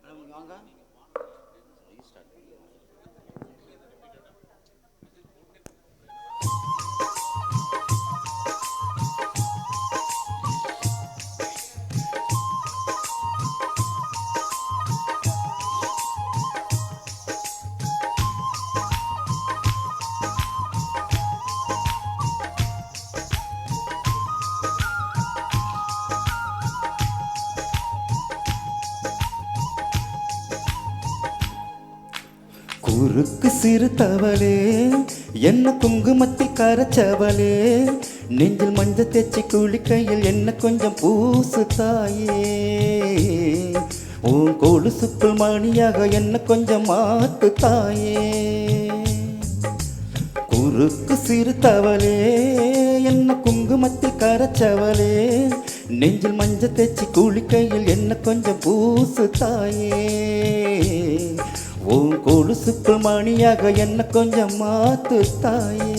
Madam வாங்க. Restart பண்ணி குறுக்கு சிறு தவளே என்ன குங்குமத்தில் கரைச்சவளே நெஞ்சில் மஞ்சள் தேய்ச்சி குளிக்கையில் என்ன கொஞ்சம் பூசு தாயே உன் கொலுசுக்குள் மணியாக என்ன கொஞ்சம் மாத்து தாயே குறுக்கு சிறு தவளே என்ன குங்குமத்தில் கரைச்சவளே நெஞ்சில் மஞ்சள் தேய்ச்சி குளிக்கையில் என்ன கொஞ்சம் பூசு தாயே உன் கொலுசுக்குள் மணியாக என்ன கொஞ்சம் மாத்து தாயே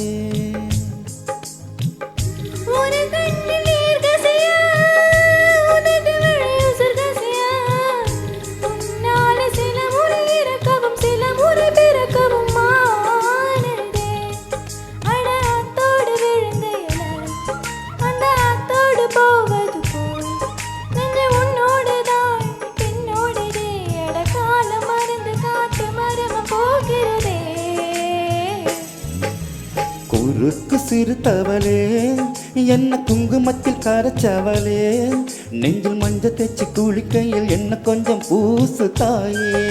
குறுக்கு சிறு தவளே என்ன குங்குமத்தில் கரைச்சவளே நெஞ்சில் மஞ்சள் தேய்ச்சி குளிக்கையில் என்ன கொஞ்சம் பூசு தாயே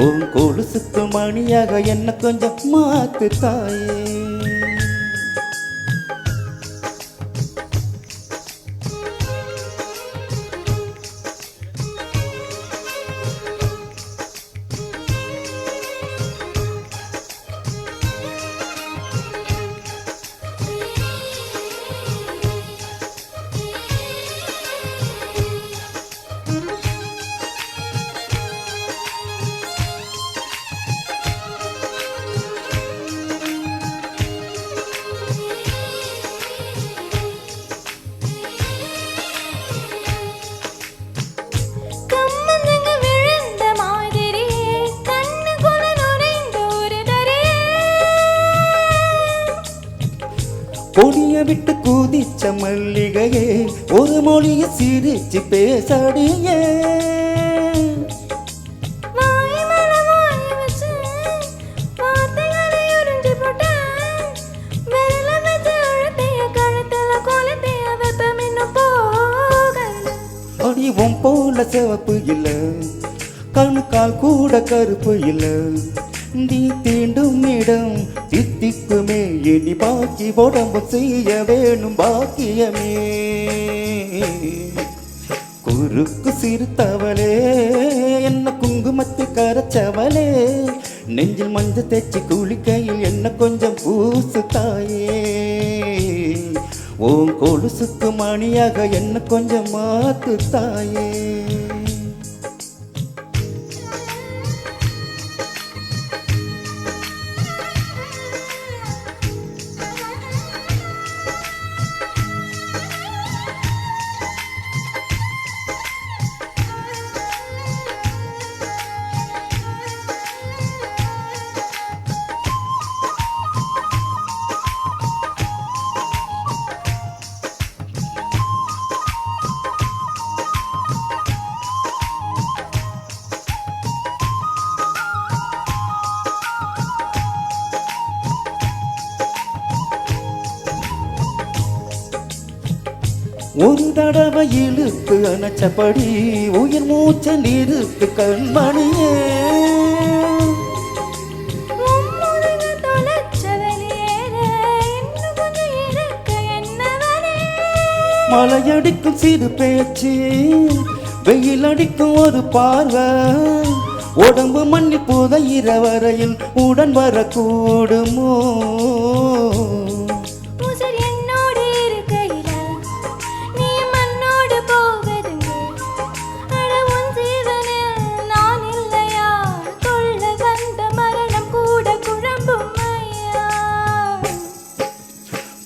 உன் கொலுசுக்கு மணியாக என்ன கொஞ்சம் மாத்து தாயே கொடிய விட்டு கூதிச்ச மல்லிகையே ஒரு மொழிய சிரிச்சு பேசடியே அடிவும் போல சிவப்பு இல்ல கணுக்கால் கூட கருப்பு இல்ல நீ தீண்டும் இடம் தித்திக்குமே இனி பாக்கி உடம்பு செய்ய வேணும் பாக்கியமே குறுக்கு சிறு தவளே என்ன குங்குமத்தை கரைச்சவளே நெஞ்சில் மஞ்சள் தேய்ச்சி குளிக்கையில் என்ன கொஞ்சம் பூசு தாயே உன் கொலுசுக்கு மணியாக என்ன கொஞ்சம் மாத்து தாயே ஒரு தடவை இழுத்து அணைச்சபடி உயிர் மூச்ச நிறுத்து கண்மணியே மலையடிக்கும் சிறு பேச்சு வெயில் அடிக்கும் ஒரு பார்வை உடம்பு மண்ணி புதையிற வரையில் உடன் வரக்கூடுமோ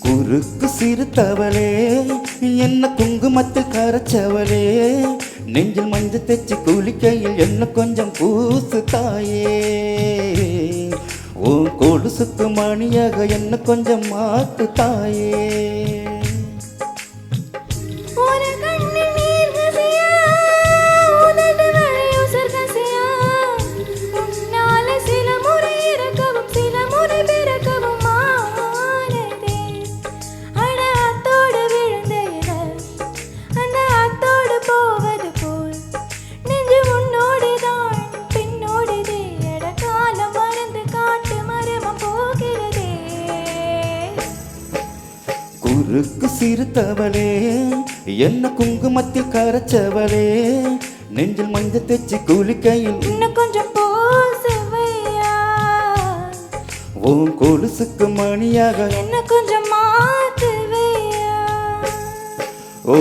குறுக்கு சிறு தவளே என்ன குங்குமத்தில் கரைச்சவளே நெஞ்சில் மஞ்சள் தைச்சு குளிக்கையில் என்ன கொஞ்சம் பூசு தாயே உன் கொலுசுக்கு மணியாக என்ன கொஞ்சம் மாத்து தாயே குறுக்கு சிறுத்தவளே என்ன குங்குமத்தில் கரைச்சவளே நெஞ்சில் மஞ்சள் தைச்சு குளிக்கையில் இன்னும் கொஞ்சம் பூசுவையா உன் கொலுசுக்கு மணியாக என்ன கொஞ்சம் மாத்துவையா ஓ